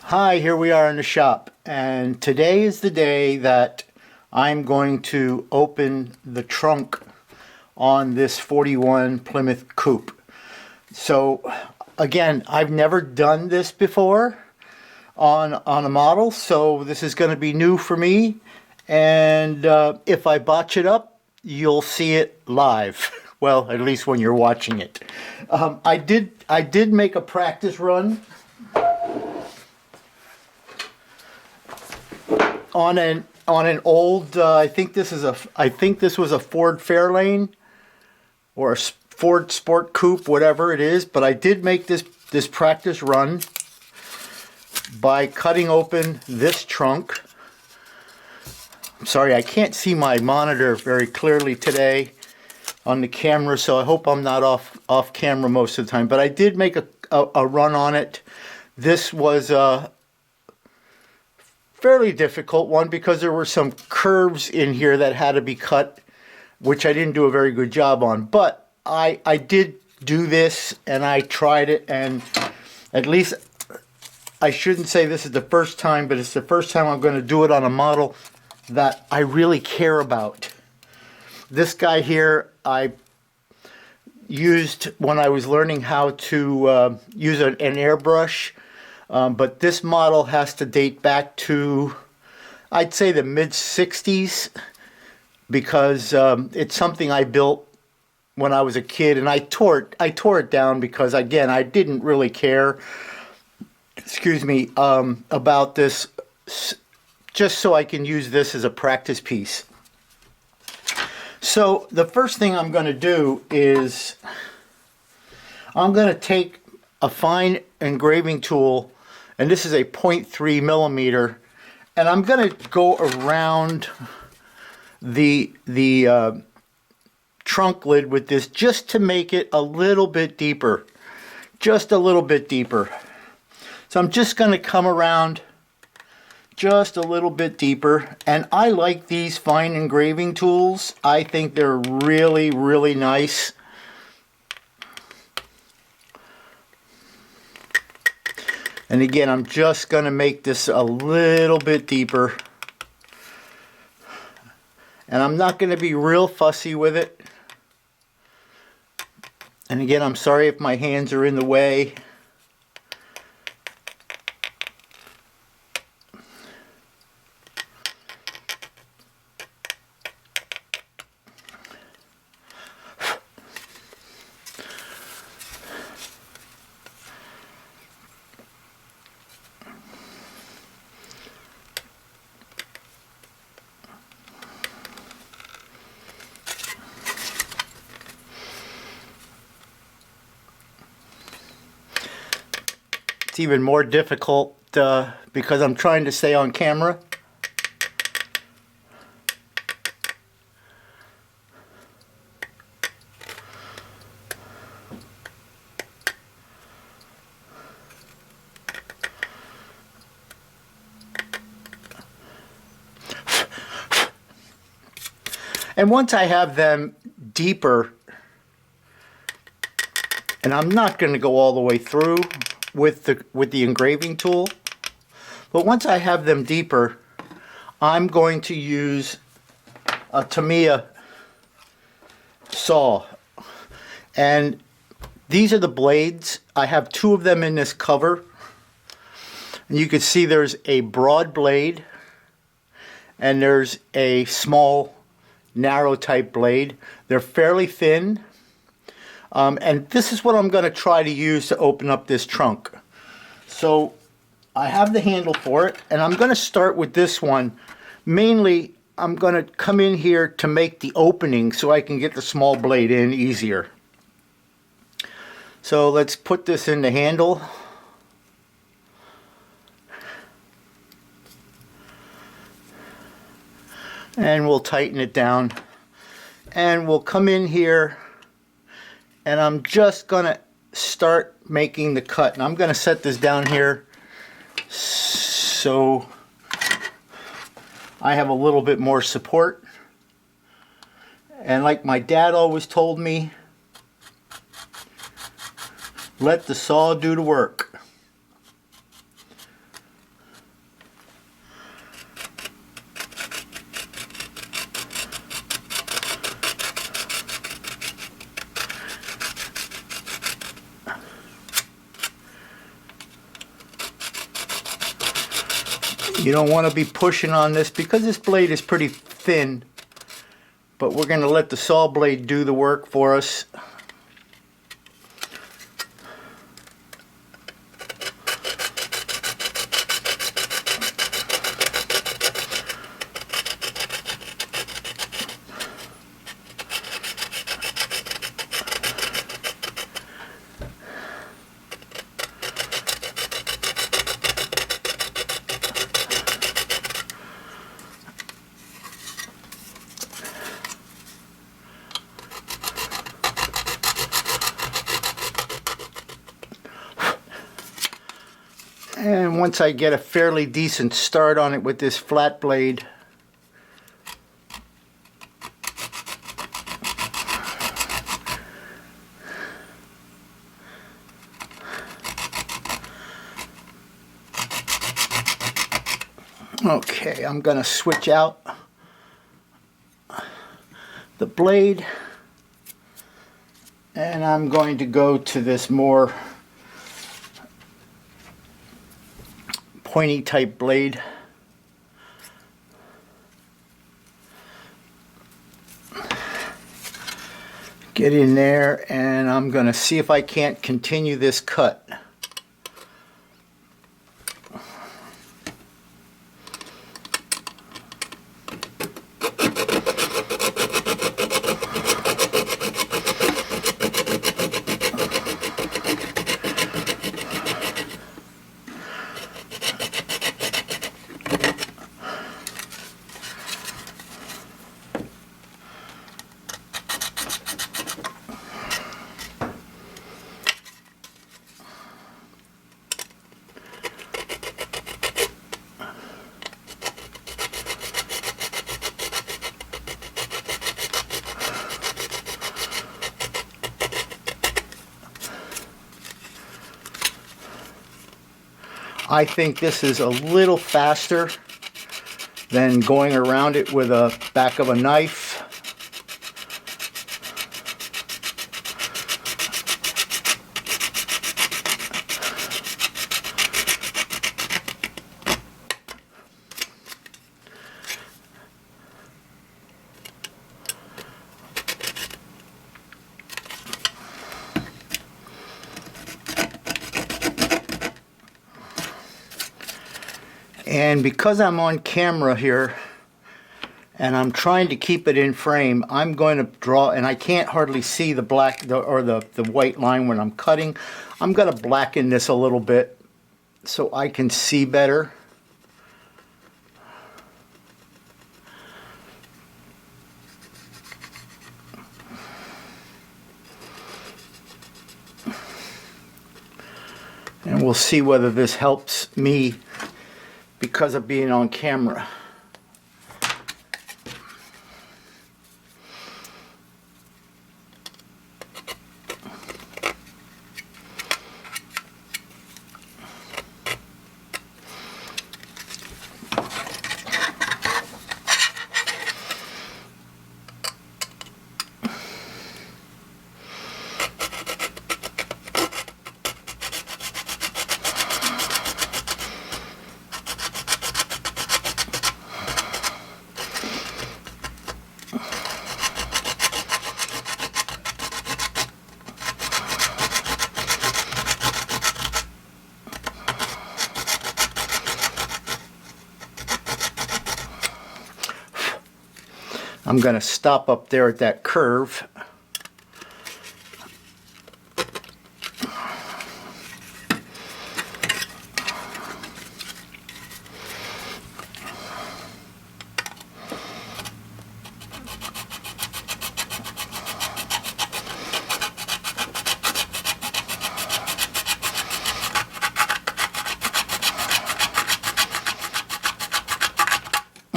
Hi, here we are in the shop, and today is the day that I'm going to open the trunk on this 41 Plymouth Coupe. So again, I've never done this before on a model, so this is going to be new for me, and if I botch it up, you'll see it live. Well, at least when you're watching it. I did make a practice run on an old I think this was a Ford Fairlane or a Ford Sport Coupe, whatever it is, but I did make this practice run by cutting open this trunk. I'm sorry, I can't see my monitor very clearly today on the camera, so I hope I'm not off camera most of the time, but I did make a run on it. This was a fairly difficult one because there were some curves in here that had to be cut, which I didn't do a very good job on, but I did do this and I tried it, and at least I shouldn't say this is the first time, but it's the first time I'm going to do it on a model that I really care about. This guy here I used when I was learning how to use an airbrush. But this model has to date back to, I'd say, the mid-60s, because it's something I built when I was a kid, and I tore it down because, again, I didn't really care, excuse me, about this, just so I can use this as a practice piece. So the first thing I'm going to do is I'm going to take a fine engraving tool, and this is a 0.3 millimeter, and I'm going to go around the trunk lid with this just to make it a little bit deeper, just a little bit deeper. So I'm just going to come around just a little bit deeper, and I like these fine engraving tools. I think they're really, really nice. And again, I'm just going to make this a little bit deeper. And I'm not going to be real fussy with it. And again, I'm sorry if my hands are in the way. It's even more difficult because I'm trying to stay on camera. And once I have them deeper, and I'm not going to go all the way through with the engraving tool, but once I have them deeper, I'm going to use a Tamiya saw, and these are the blades. I have two of them in this cover, and you can see there's a broad blade and there's a small narrow type blade. They're fairly thin. And this is what I'm going to try to use to open up this trunk. So I have the handle for it, and I'm going to start with this one. Mainly, I'm going to come in here to make the opening so I can get the small blade in easier. So let's put this in the handle. And we'll tighten it down. And we'll come in here, and I'm just gonna start making the cut. And I'm gonna set this down here so I have a little bit more support. And like my dad always told me, let the saw do the work. You don't want to be pushing on this because this blade is pretty thin, but we're going to let the saw blade do the work for us. And once I get a fairly decent start on it with this flat blade, okay, I'm going to switch out the blade, and I'm going to go to this more pointy type blade. Get in there, and I'm going to see if I can't continue this cut. I think this is a little faster than going around it with a back of a knife. And because I'm on camera here and I'm trying to keep it in frame, I'm going to draw, and I can't hardly see the black or the white line when I'm cutting. I'm going to blacken this a little bit so I can see better. And we'll see whether this helps me because of being on camera. I'm going to stop up there at that curve.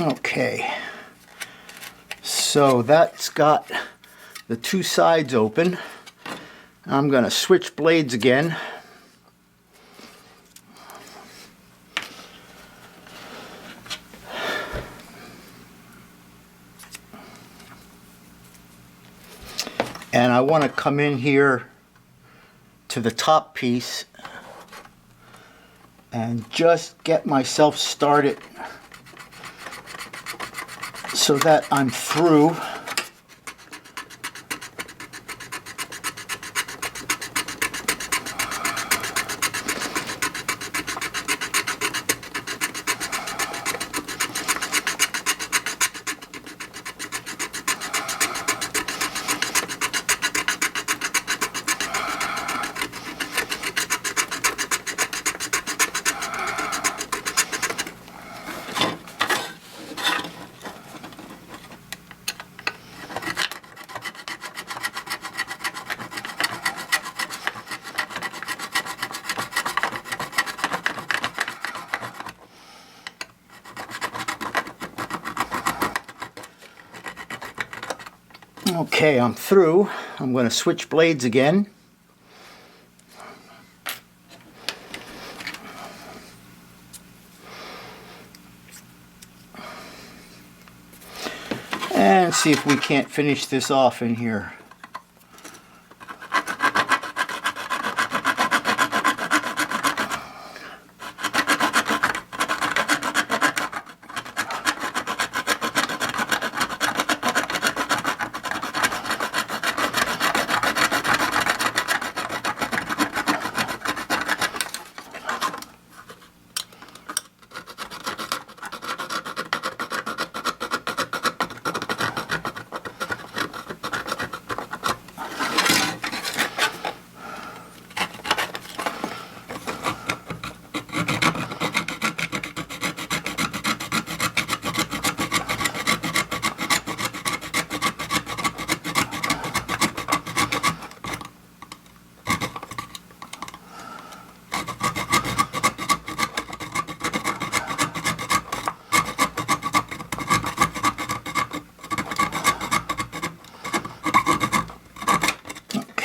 Okay, so that's got the two sides open. I'm going to switch blades again. And I want to come in here to the top piece and just get myself started so that I'm through. Okay, I'm through. I'm going to switch blades again. And see if we can't finish this off in here.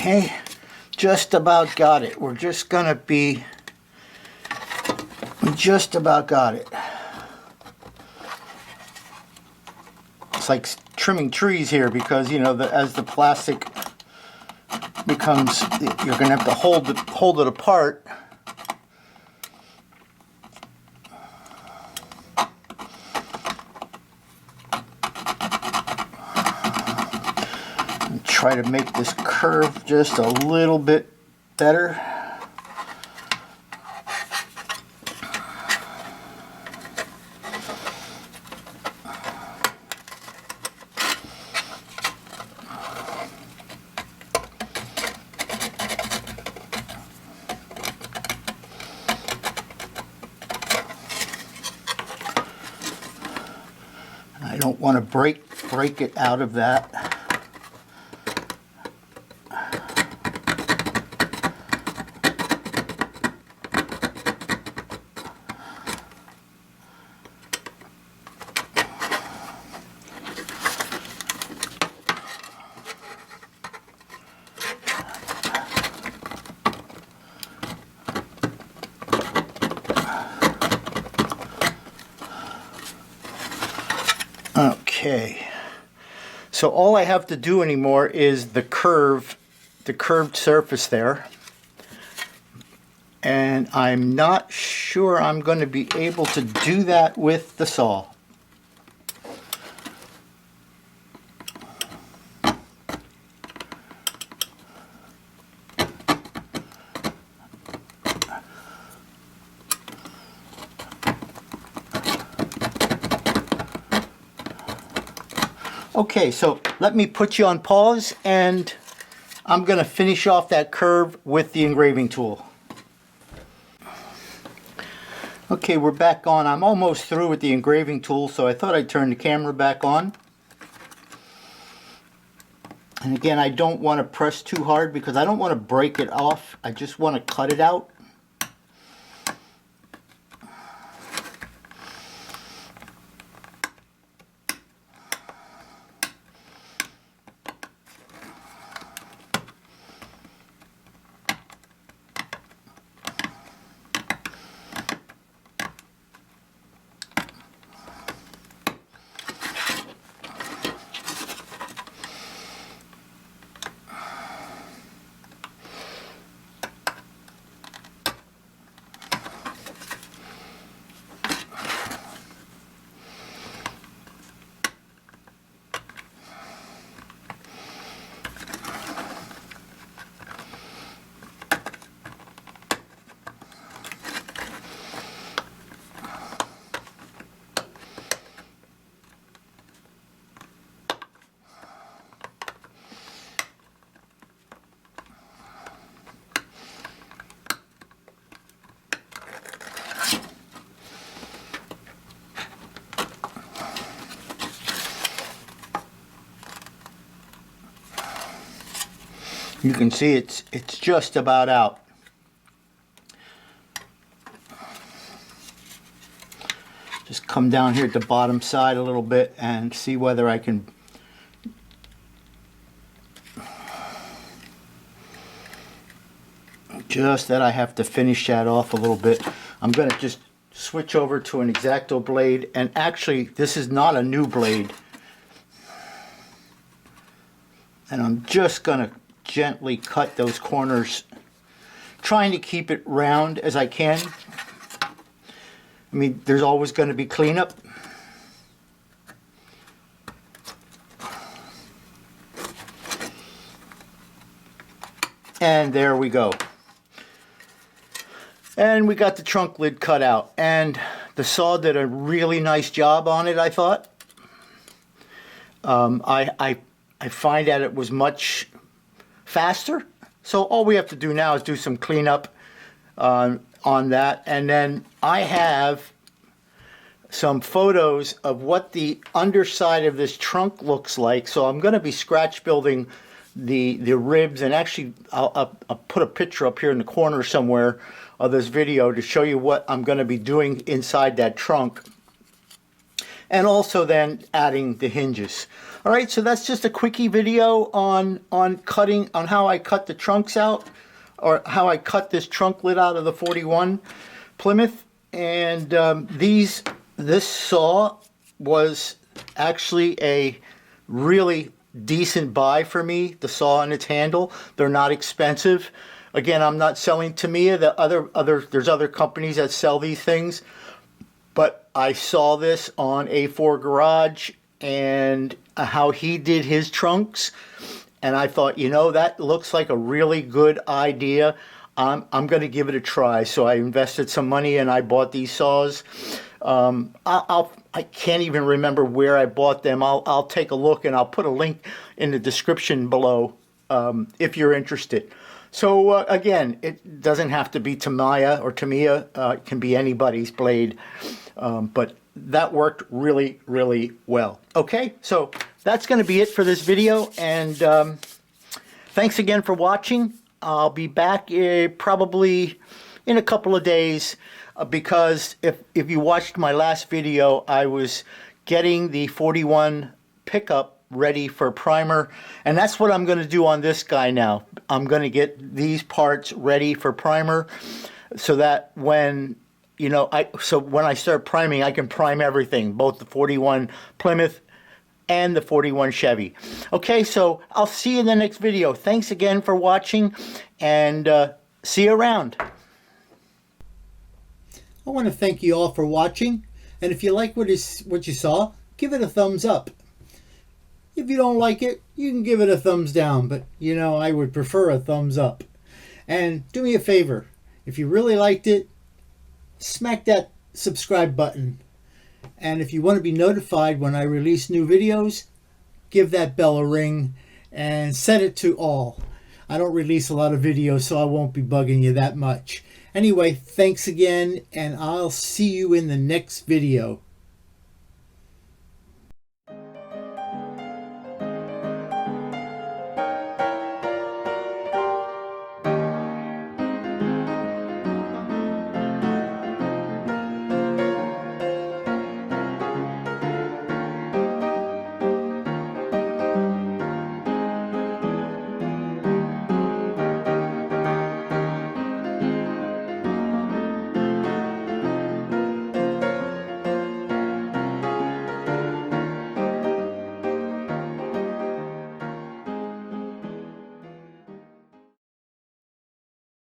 Okay, just about got it. We're just gonna be, we just about got it. It's like trimming trees here because, you know, as the plastic becomes, you're gonna have to hold it apart. Try to make this curve just a little bit better. I don't want to break it out of that. Okay, so all I have to do anymore is the curved surface there, and I'm not sure I'm going to be able to do that with the saw. Okay, so let me put you on pause and I'm going to finish off that curve with the engraving tool. Okay, we're back on. I'm almost through with the engraving tool, so I thought I'd turn the camera back on. And again, I don't want to press too hard because I don't want to break it off. I just want to cut it out. You can see it's just about out. Just come down here at the bottom side a little bit and see whether I can just that I have to finish that off a little bit. I'm going to just switch over to an X-Acto blade, and actually this is not a new blade, and I'm just going to gently cut those corners, trying to keep it round as I can. I mean, there's always going to be cleanup. And there we go. And we got the trunk lid cut out, and the saw did a really nice job on it, I thought. I find that it was much faster. So all we have to do now is do some cleanup on that. And then I have some photos of what the underside of this trunk looks like. So I'm going to be scratch building the ribs, and actually I'll put a picture up here in the corner somewhere of this video to show you what I'm going to be doing inside that trunk, and also then adding the hinges. All right, so that's just a quickie video on how I cut the trunks out, or how I cut this trunk lid out of the 41 Plymouth. And this saw was actually a really decent buy for me. The saw and its handle, they're not expensive. Again, I'm not selling Tamyia. There's other companies that sell these things, but I saw this on A4 Garage and how he did his trunks, and I thought, you know, that looks like a really good idea. I'm going to give it a try. So I invested some money and I bought these saws. I can't even remember where I bought them. I'll take a look, and I'll put a link in the description below if you're interested. So again, it doesn't have to be Tamyia or Tamyia. It can be anybody's blade, but that worked really, really well. Okay, so that's going to be it for this video, and thanks again for watching. I'll be back probably in a couple of days, because if you watched my last video, I was getting the 41 pickup ready for primer, and that's what I'm going to do on this guy now. I'm going to get these parts ready for primer, so that when when I start priming, I can prime everything, both the 41 Plymouth and the 41 Chevy. Okay, so I'll see you in the next video. Thanks again for watching, and see you around. I want to thank you all for watching, and if you like what you saw, give it a thumbs up. If you don't like it, you can give it a thumbs down, but you know, I would prefer a thumbs up. And do me a favor, if you really liked it, smack that subscribe button. And if you want to be notified when I release new videos, give that bell a ring and set it to all. I don't release a lot of videos, so I won't be bugging you that much. Anyway, thanks again, and I'll see you in the next video.